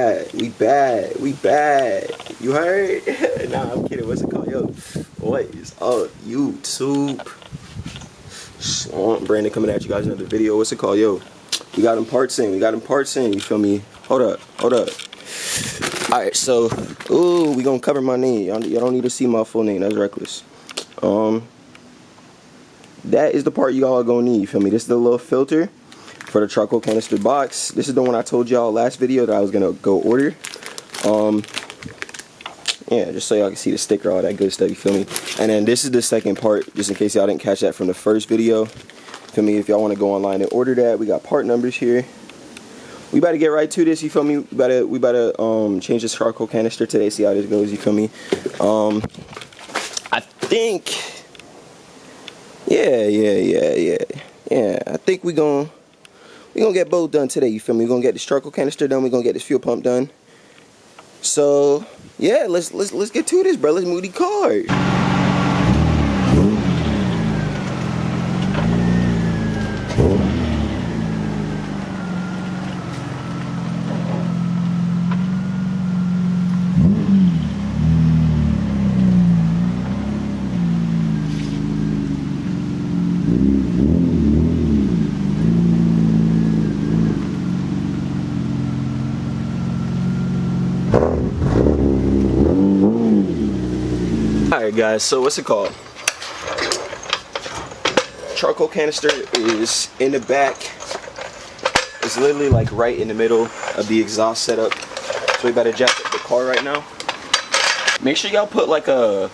We bad. You heard? Nah, I'm kidding. What's it called? Yo, what is up, YouTube? Swamp Brandon coming at you guys another video. What's it called? Yo, we got them parts in. You feel me? Hold up. Alright, so, ooh, we gonna cover my name. Y'all don't need to see my full name. That's reckless. That is the part y'all are gonna need. You feel me? This is the little filter for the charcoal canister box. This is the one I told y'all last video that I was gonna go order. Yeah, just so y'all can see the sticker, all that good stuff, you feel me? And then this is the second part, just in case y'all didn't catch that from the first video. Feel me? If y'all want to go online and order that, we got part numbers here. We about to get right to this, you feel me? We about to change this charcoal canister today, see how this goes, you feel me? I think, yeah, I think we gonna get both done today, you feel me? We're gonna get this charcoal canister done, we're gonna get this fuel pump done. So yeah, let's get to this, bro. Let's move the car. Alright guys, so what's it called? Charcoal canister is in the back. It's literally like right in the middle of the exhaust setup. So we better jack up the car right now. Make sure y'all put like a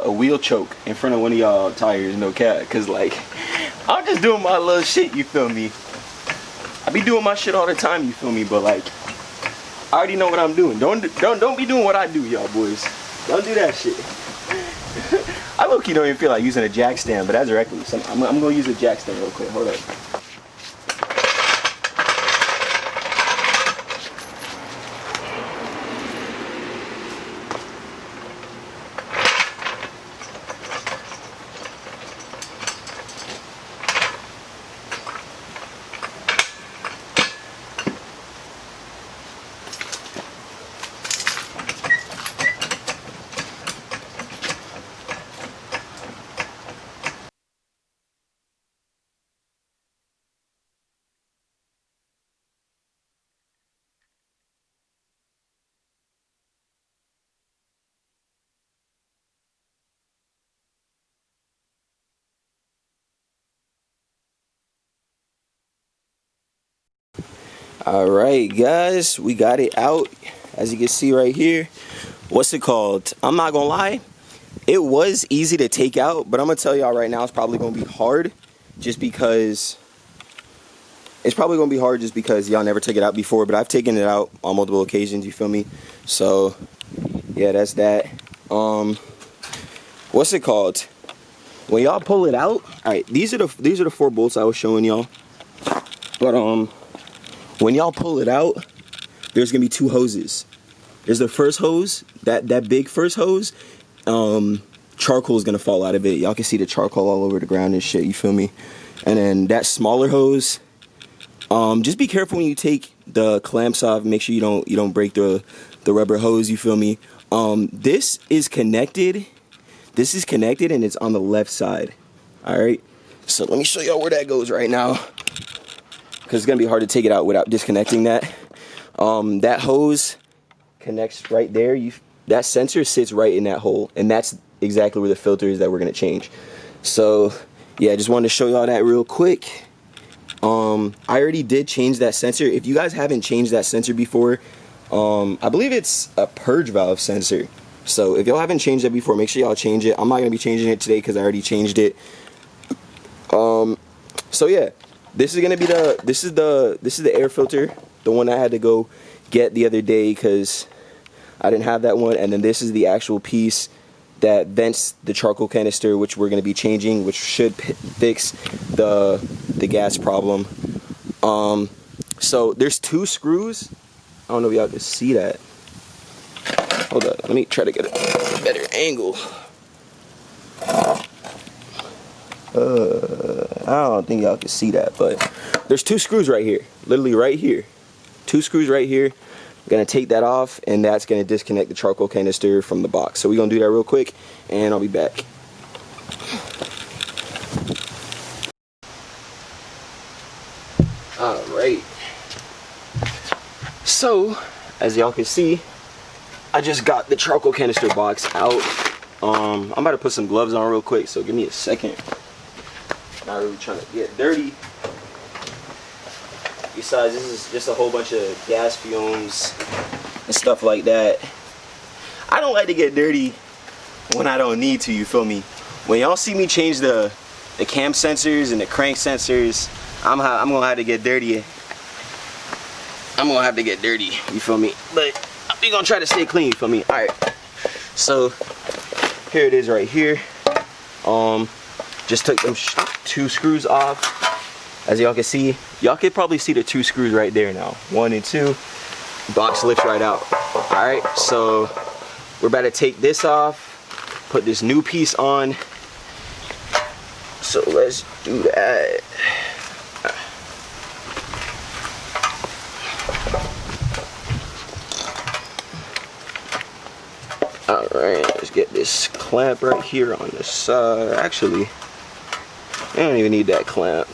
wheel choke in front of one of y'all tires, no cap. Cause like, I'm just doing my little shit, you feel me? I be doing my shit all the time, you feel me? But like, I already know what I'm doing. Don't be doing what I do, y'all boys. Don't do that shit. I low-key don't even feel like using a jack stand, but that's reckless. I'm gonna use a jack stand real quick. Hold up. Alright guys, we got it out. As you can see right here. What's it called? I'm not gonna lie, it was easy to take out, but I'm gonna tell y'all right now it's probably gonna be hard just because y'all never took it out before, but I've taken it out on multiple occasions, you feel me? So yeah, that's that. What's it called? When y'all pull it out, alright, these are the 4 bolts I was showing y'all. But when y'all pull it out, there's gonna be 2 hoses. There's the first hose, that big first hose, charcoal is gonna fall out of it. Y'all can see the charcoal all over the ground and shit, you feel me? And then that smaller hose, just be careful when you take the clamps off, make sure you don't break the rubber hose, you feel me? This is connected and it's on the left side. Alright, so let me show y'all where that goes right now, because it's gonna be hard to take it out without disconnecting that. That hose connects right there. That sensor sits right in that hole, and that's exactly where the filter is that we're gonna change. So yeah, just wanted to show y'all that real quick. I already did change that sensor. If you guys haven't changed that sensor before, I believe it's a purge valve sensor. So if y'all haven't changed that before, make sure y'all change it. I'm not gonna be changing it today because I already changed it. So yeah, this is gonna be this is the air filter, the one I had to go get the other day because I didn't have that one. And then this is the actual piece that vents the charcoal canister, which we're gonna be changing, which should fix the gas problem. So there's 2 screws. I don't know if y'all can see that. Hold up, let me try to get a better angle. I don't think y'all can see that, but there's 2 screws right here, literally right here. 2 screws right here. Gonna take that off, and that's gonna disconnect the charcoal canister from the box. So we're gonna do that real quick, and I'll be back. Alright. So, as y'all can see, I just got the charcoal canister box out. I'm about to put some gloves on real quick, so give me a second. Not really trying to get dirty. Besides, this is just a whole bunch of gas fumes and stuff like that. I don't like to get dirty when I don't need to, you feel me? When y'all see me change the cam sensors and the crank sensors, I'm gonna have to get dirty. I'm gonna have to get dirty, you feel me? But we gonna try to stay clean, you feel me? Alright, so here it is right here. Just took them 2 screws off. As y'all can see, y'all can probably see the 2 screws right there now. 1 and 2. Box lifts right out. Alright, so we're about to take this off, put this new piece on. So let's do that. Alright, let's get this clamp right here on the side. Actually, I don't even need that clamp.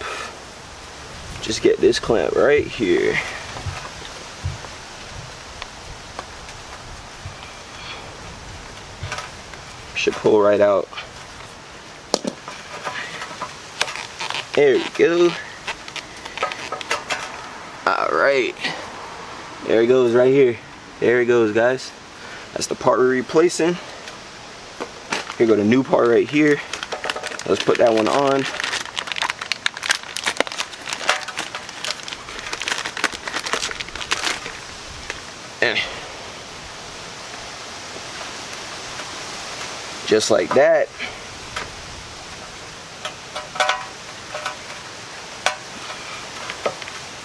Just get this clamp right here. Should pull right out. There we go. Alright. There it goes right here. There it goes, guys. That's the part we're replacing. Here go the new part right here. Let's put that one on. Just like that.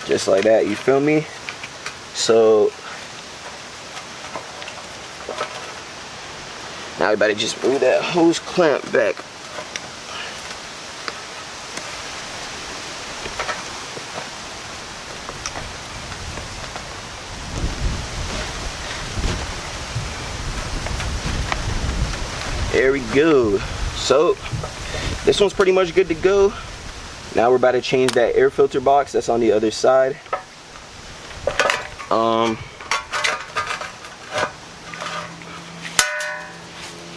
Just like that, you feel me? So now we better just move that hose clamp back. There we go. So this one's pretty much good to go. Now we're about to change that air filter box that's on the other side.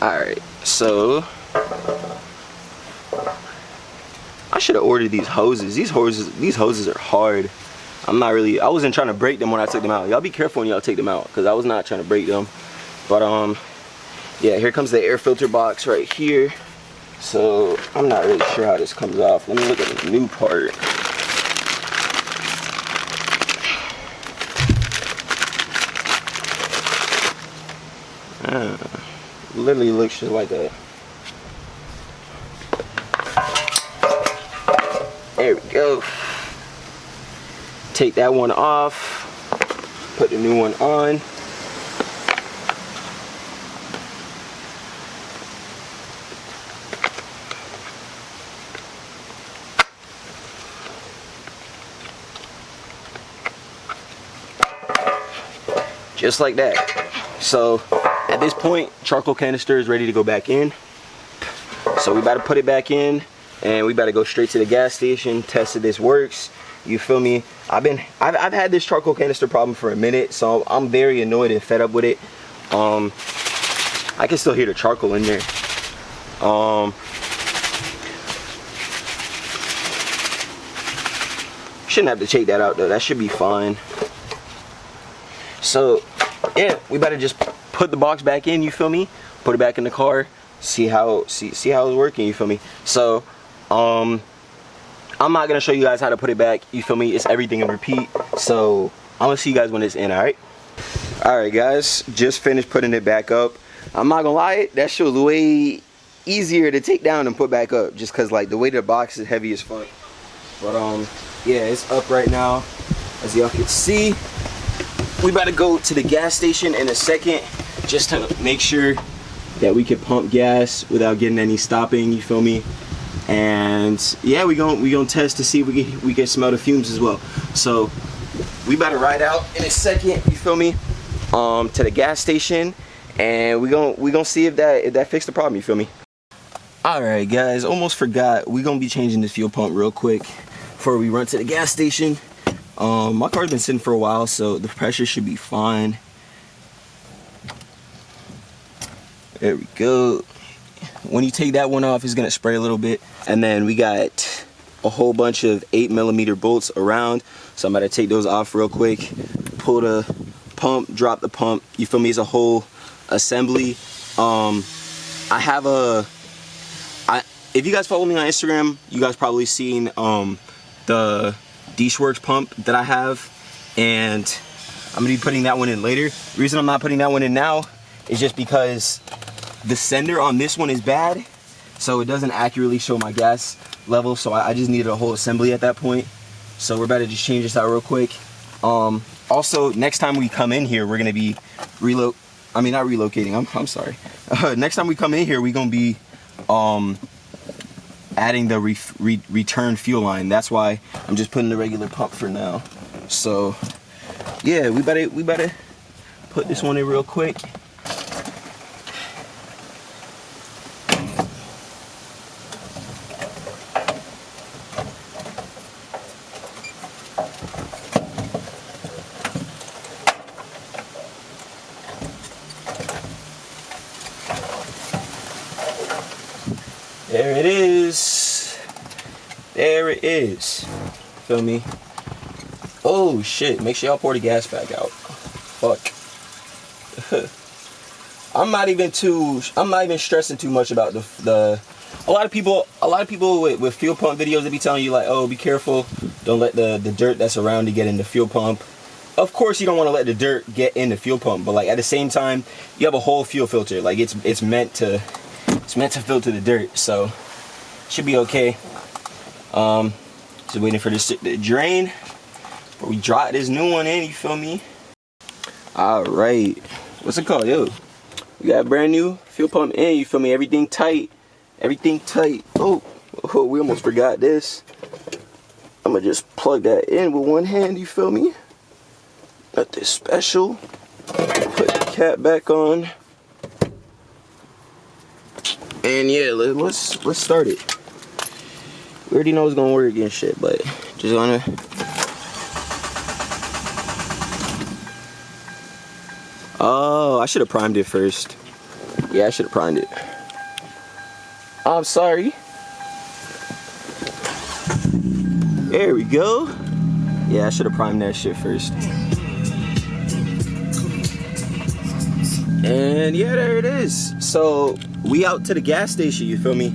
Alright, so I should have ordered these hoses. These hoses are hard. I wasn't trying to break them when I took them out. Y'all be careful when y'all take them out, because I was not trying to break them. But yeah, here comes the air filter box right here. So I'm not really sure how this comes off. Let me look at the new part. Literally looks just like that. There we go. Take that one off. Put the new one on. Just like that. So at this point, charcoal canister is ready to go back in. So we about to put it back in, and we about to go straight to the gas station, test if this works. You feel me? I've had this charcoal canister problem for a minute, so I'm very annoyed and fed up with it. I can still hear the charcoal in there. Shouldn't have to take that out though. That should be fine. So yeah, we better just put the box back in, you feel me? Put it back in the car, see how it's working, you feel me? So I'm not gonna show you guys how to put it back, you feel me? It's everything in repeat. So I'm gonna see you guys when it's in. Alright guys, just finished putting it back up. I'm not gonna lie, that shit was way easier to take down and put back up, just cause like the weight of the box is heavy as fuck. But yeah, it's up right now. As y'all can see, we about to go to the gas station in a second, just to make sure that we can pump gas without getting any stopping, you feel me? And yeah, we gonna test to see if we can smell the fumes as well. So we about to ride out in a second, you feel me? to the gas station, and we gonna see if that fixed the problem. You feel me? All right, guys. Almost forgot. We gonna be changing this fuel pump real quick before we run to the gas station. My car's been sitting for a while, so the pressure should be fine. There we go. When you take that one off, it's gonna spray a little bit. And then we got a whole bunch of 8mm bolts around, so I'm gonna take those off real quick. Pull the pump, drop the pump. You feel me? It's a whole assembly. I have if you guys follow me on Instagram, you guys probably seen the D-Schwartz pump that I have, and I'm gonna be putting that one in later. The reason I'm not putting that one in now is just because the sender on this one is bad, so it doesn't accurately show my gas level, so I just needed a whole assembly at that point. So we're about to just change this out real quick. Also, next time we come in here, we're gonna be not relocating, I'm sorry. Next time we come in here, we're gonna be adding the return fuel line. That's why I'm just putting the regular pump for now. So yeah, we better put this one in real quick. There it is. There it is. Feel me? Oh shit, make sure y'all pour the gas back out. Fuck. I'm not even stressing too much about the a lot of people with fuel pump videos, they be telling you like, oh, be careful, don't let the dirt that's around to get in the fuel pump. Of course you don't want to let the dirt get in the fuel pump, but like at the same time, you have a whole fuel filter. Like it's meant to filter the dirt, so should be okay. Just waiting for this to drain before we drop this new one in, you feel me? Alright, what's it called? Yo, we got a brand new fuel pump in, you feel me? Everything tight. Oh, we almost forgot this. I'm gonna just plug that in with one hand, you feel me? Nothing special. Put the cap back on. And yeah, let's start it. We already know it's gonna work and shit, but just gonna. Oh, I should have primed it first. Yeah, I should have primed it. I'm sorry. There we go. Yeah, I should have primed that shit first. And yeah, there it is. So we out to the gas station, you feel me?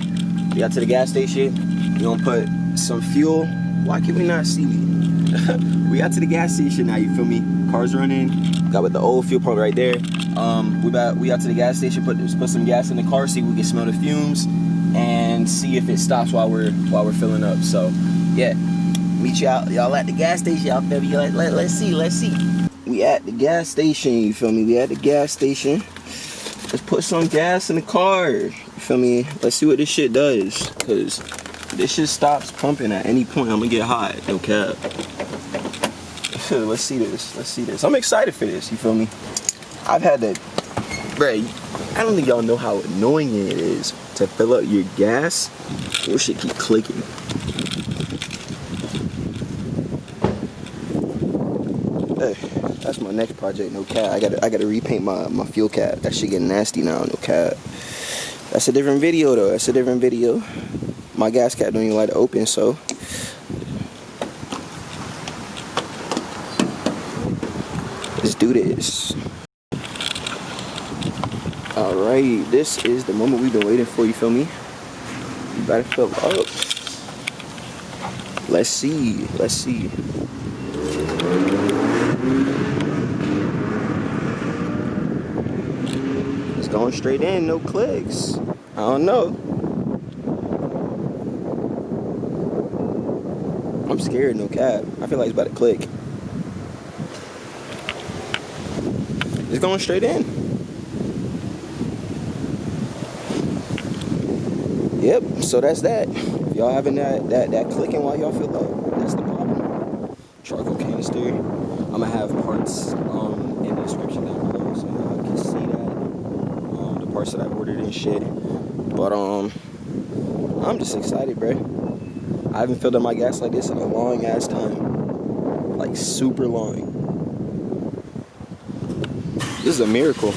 We out to the gas station. We gonna put some fuel. Why can we not see me? We out to the gas station now, you feel me? Car's running. Got with the old fuel pump right there. We out to the gas station, put some gas in the car, see if we can smell the fumes, and see if it stops while we're filling up. So yeah, meet y'all at the gas station, y'all feel me? Let's see. We at the gas station, you feel me? We at the gas station. Let's put some gas in the car, you feel me? Let's see what this shit does, cause this shit stops pumping at any point. I'm gonna get hot, no cap. Let's see this. I'm excited for this, you feel me? I've had that, bruh, I don't think y'all know how annoying it is to fill up your gas. Your shit keep clicking. Hey, that's my next project, no cap. I gotta repaint my fuel cap. That shit getting nasty now, no cap. That's a different video though, that's a different video. My gas cap don't even like to open, so. Let's do this. Alright, this is the moment we've been waiting for, you feel me? You better fill up. Let's see. It's going straight in, no clicks. I don't know. I'm scared, no cap. I feel like it's about to click. It's going straight in. Yep, so that's that. If y'all having that clicking while y'all fill up, that's the problem. Charcoal canister. I'm gonna have parts in the description down below. parts that I ordered and shit. But I'm just excited, bro. I haven't filled up my gas like this in a long ass time, like super long. This is a miracle.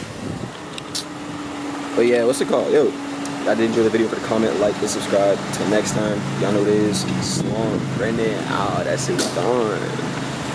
But yeah, what's it called? Yo, I did enjoy the video. For the comment, like, and subscribe. Till next time, y'all know what it is. Slump, Brendan. Oh, that's it. Done.